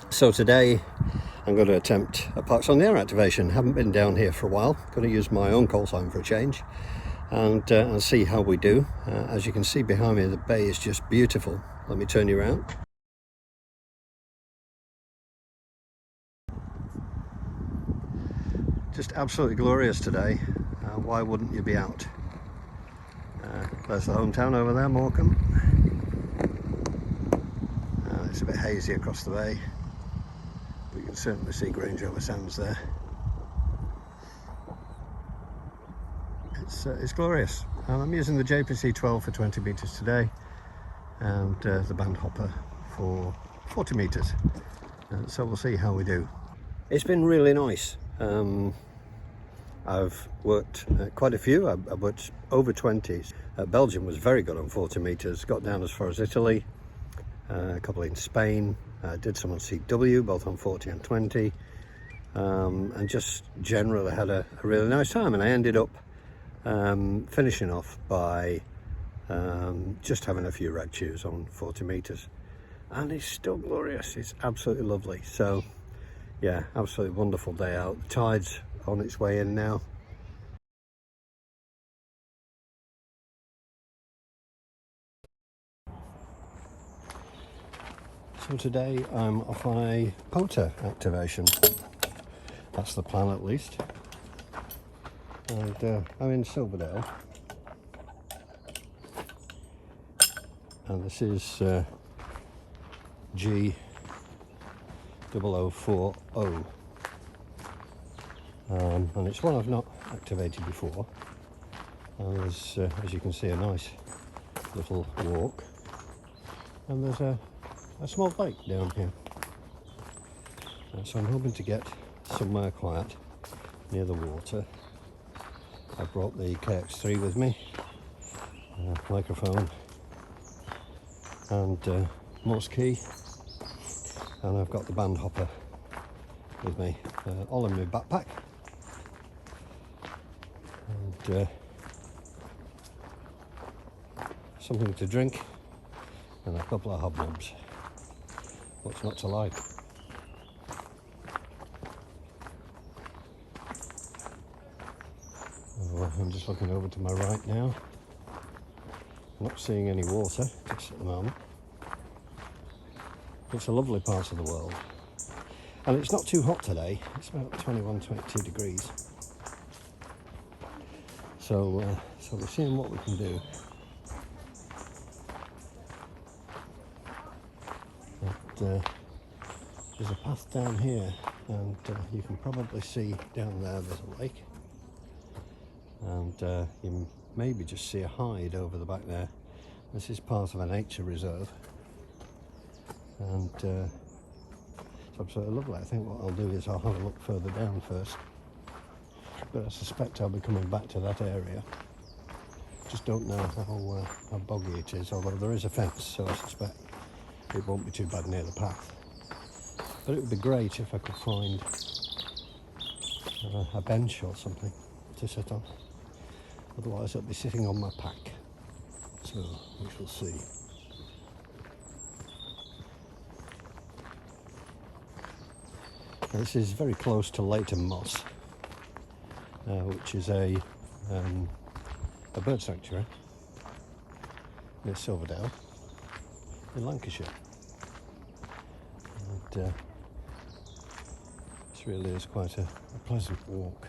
So today I'm going to attempt a parks on the air activation. Haven't been down here for a while. Going to use my own call sign for a change and see how we do. As you can see behind me, the bay is just beautiful. Let me turn you around. Just absolutely glorious today. Why wouldn't you be out? There's the hometown over there, Morecambe. It's a bit hazy across the bay, but you can certainly see Grange over Sands there. It's glorious. I'm using the JPC 12 for 20 metres today, and the band hopper for 40 metres. So we'll see how we do. It's been really nice. I've worked quite a few. I've worked over 20. Belgium was very good on 40 metres. Got down as far as Italy. A couple in Spain. Did some on CW, both on 40 and 20. And just generally had a really nice time. And I ended up finishing off by just having a few rag chews on 40 metres, and it's still glorious. It's absolutely lovely. So yeah, absolutely wonderful day out. The tide's on its way in now. So today I'm off my POTA activation. That's the plan, at least. And I'm in Silverdale, and this is G0040, and it's one I've not activated before. And there's, as you can see, a nice little walk, and there's a small lake down here. So I'm hoping to get somewhere quiet near the water. I brought the KX3 with me, microphone and Morse key, and I've got the band hopper with me, all in my backpack, and something to drink and a couple of hobnobs. What's not to like? I'm just looking over to my right now. Not seeing any water just at the moment. It's a lovely part of the world, and it's not too hot today. It's about 21-22 degrees. So we're seeing what we can do. But, there's a path down here, and you can probably see down there there's a lake. And you maybe just see a hide over the back there. This is part of a nature reserve, and it's absolutely lovely. I think what I'll do is I'll have a look further down first, but I suspect I'll be coming back to that area. Just don't know how boggy it is, although there is a fence, so I suspect it won't be too bad near the path. But it would be great if I could find a bench or something to sit on. Otherwise I'll be sitting on my pack. So we shall see. This is very close to Leighton Moss, which is a bird sanctuary near Silverdale in Lancashire. And this really is quite a pleasant walk,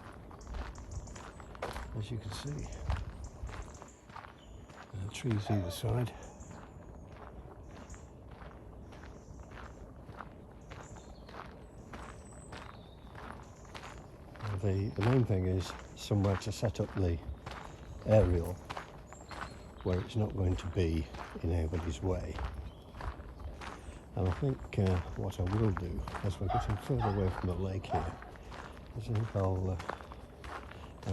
as you can see. Trees either side. The main thing is somewhere to set up the aerial where it's not going to be in anybody's way. And I think what I will do, as we're getting further away from the lake here, is I think I'll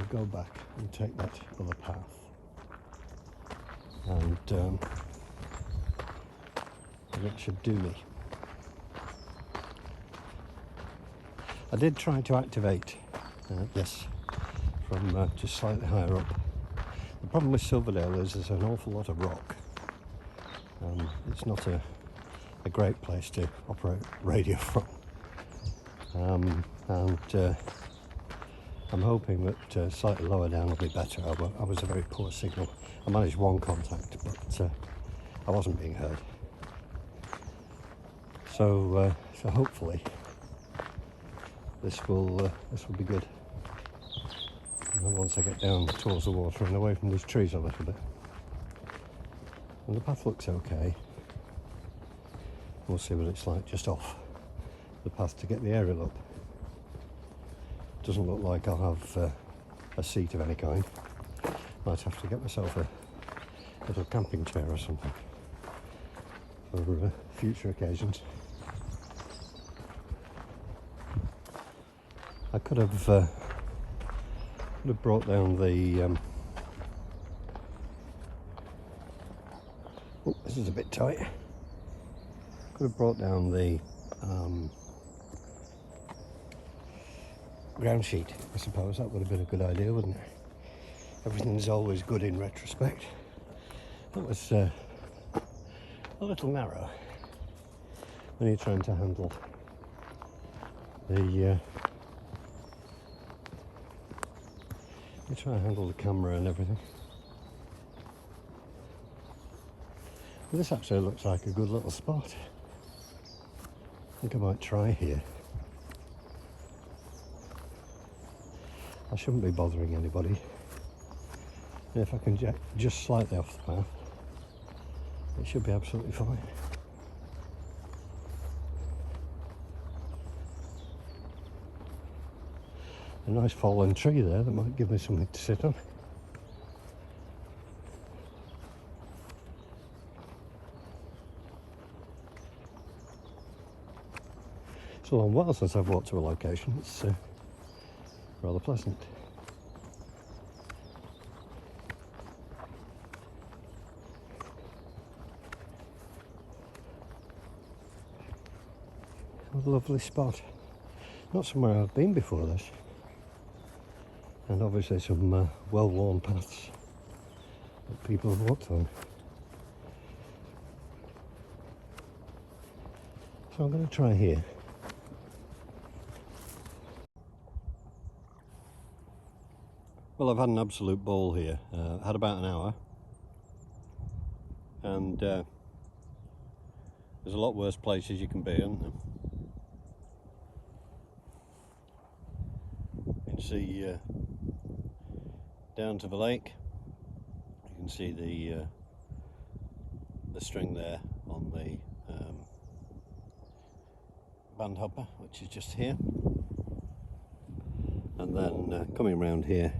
go back and take that other path. And that should do me. I did try to activate Yes, from just slightly higher up. The problem with Silverdale is there's an awful lot of rock. It's not a great place to operate radio from. And I'm hoping that slightly lower down will be better. I was a very poor signal. I managed one contact, but I wasn't being heard. So hopefully this will be good. And once I get down towards the water and away from these trees a little bit. And the path looks okay. We'll see what it's like just off the path to get the aerial up. Doesn't look like I'll have a seat of any kind. Might have to get myself a little camping chair or something for future occasions. I could have brought down the oh, this is a bit tight. Could have brought down the ground sheet, I suppose. That would have been a good idea, wouldn't it? Everything's always good in retrospect. That was a little narrow when you're trying to handle the the camera and everything. But this actually looks like a good little spot. I think I might try here. I shouldn't be bothering anybody. And if I can just slightly off the path, it should be absolutely fine. A nice fallen tree there that might give me something to sit on. It's a long while since I've walked to a location. It's rather pleasant. What a lovely spot. Not somewhere I've been before this. And obviously some well-worn paths that people have walked on. So I'm going to try here. Well, I've had an absolute ball here. Had about an hour, and there's a lot worse places you can be, isn't there? You can see down to the lake. You can see the string there on the band hopper, which is just here, and then coming around here.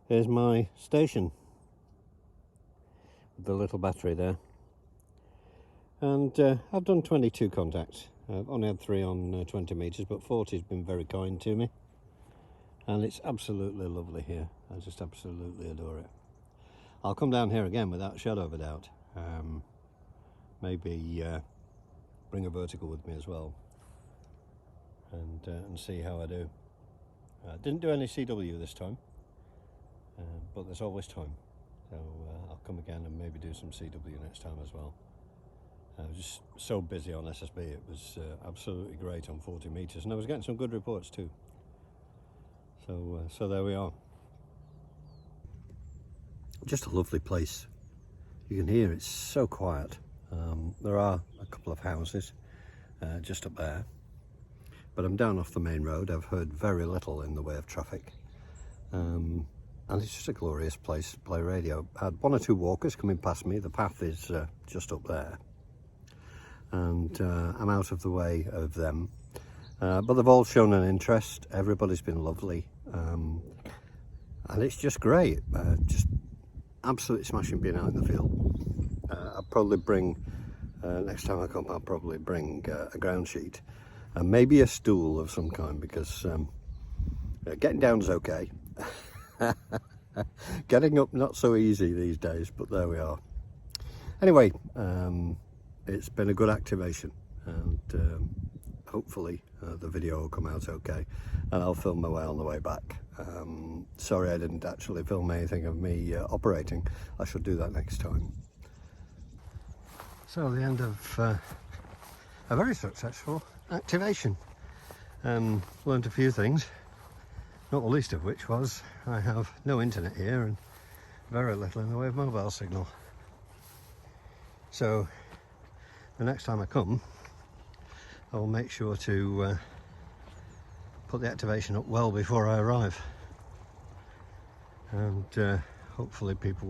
Here's my station with the little battery there, and I've done 22 contacts. I've only had 3 on 20 metres, but 40's been very kind to me, and it's absolutely lovely here. I just absolutely adore it. I'll come down here again without a shadow of a doubt. Maybe bring a vertical with me as well, and see how I do. Didn't do any CW this time. But there's always time, so I'll come again and maybe do some CW next time as well. I was just so busy on SSB, it was absolutely great on 40 metres, and I was getting some good reports too. So there we are. Just a lovely place. You can hear it's so quiet. There are a couple of houses just up there, but I'm down off the main road. I've heard very little in the way of traffic. And it's just a glorious place to play radio. I had 1 or 2 walkers coming past me. The path is just up there, and I'm out of the way of them. But they've all shown an interest. Everybody's been lovely, and it's just great. Just absolutely smashing being out in the field. I'll probably bring, next time I come, I'll probably bring a ground sheet and maybe a stool of some kind, because getting down is okay. Getting up not so easy these days, but there we are. Anyway, it's been a good activation, and hopefully the video will come out okay, and I'll film my way on the way back. Sorry I didn't actually film anything of me operating. I shall do that next time. So the end of a very successful activation. Learned a few things, not the least of which was I have no internet here and very little in the way of mobile signal. So the next time I come, I will make sure to put the activation up well before I arrive, and hopefully people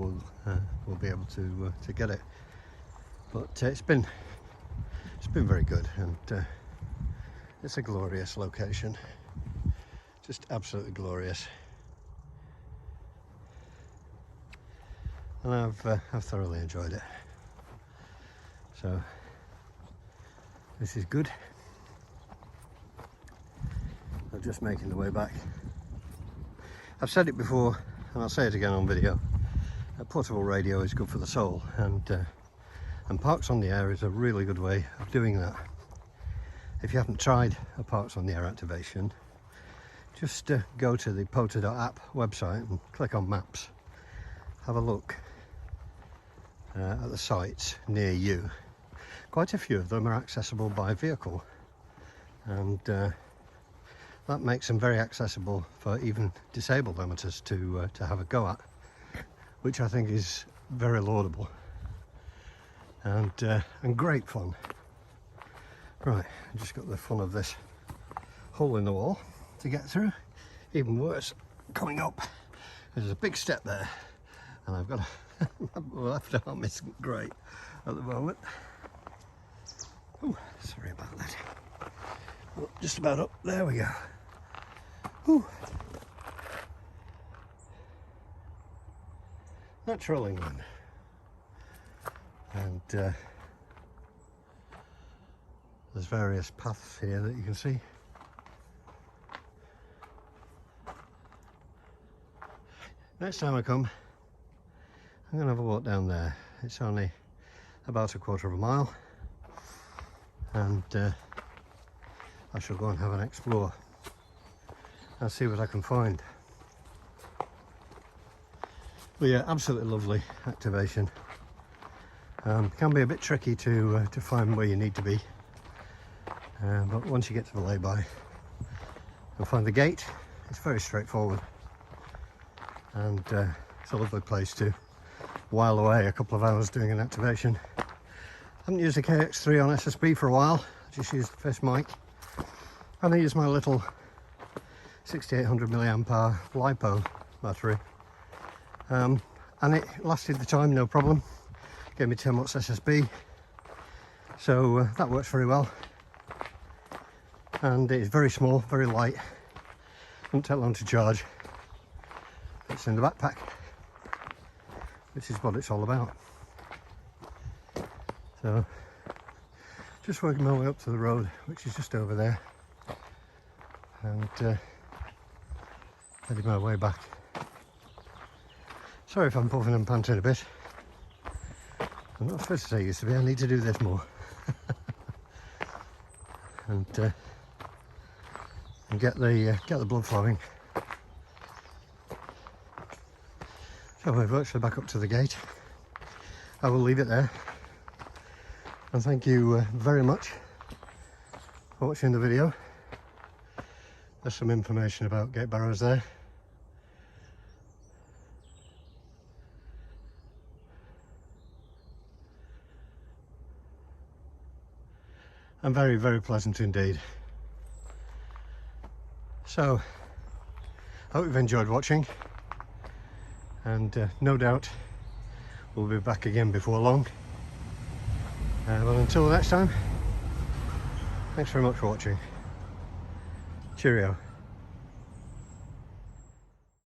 will be able to get it. But it's been very good, and it's a glorious location, just absolutely glorious, and I've thoroughly enjoyed it. So this is good. I'm just making the way back. I've said it before and I'll say it again on video. A portable radio is good for the soul, and Parks on the Air is a really good way of doing that. If you haven't tried a Parks on the Air activation, just go to the POTA.app website and click on maps. Have a look at the sites near you. Quite a few of them are accessible by vehicle, and that makes them very accessible for even disabled amateurs to have a go at, which I think is very laudable and great fun. Right, I just got the fun of this hole in the wall to get through. Even worse, coming up, there's a big step there, and I've got my left arm isn't great at the moment. Oh, sorry about that. Oh, just about up. There we go. Ooh. Natural England. And there's various paths here that you can see. Next time I come, I'm going to have a walk down there. It's only about a quarter of a mile, and I shall go and have an explore and see what I can find. But yeah, absolutely lovely activation. Can be a bit tricky to find where you need to be, but once you get to the lay-by and find the gate, it's very straightforward, and it's a lovely place to while away a couple of hours doing an activation. I haven't used a KX3 on SSB for a while. I just used the first mic, and I used my little 6800 milliamp hour LiPo battery, and it lasted the time, no problem. Gave me 10 watts SSB, so that works very well, and it's very small, very light, won't take long to charge. It's in the backpack, which is what it's all about. So just working my way up to the road, which is just over there, and heading my way back. Sorry if I'm puffing and panting a bit. I'm not supposed to say used to be. I need to do this more. and get the blood flowing. So we're virtually back up to the gate. I will leave it there, and thank you very much for watching the video. There's some information about gate barrows there. And very, very pleasant indeed. So, I hope you've enjoyed watching, and no doubt we'll be back again before long. But until next time, thanks very much for watching. Cheerio.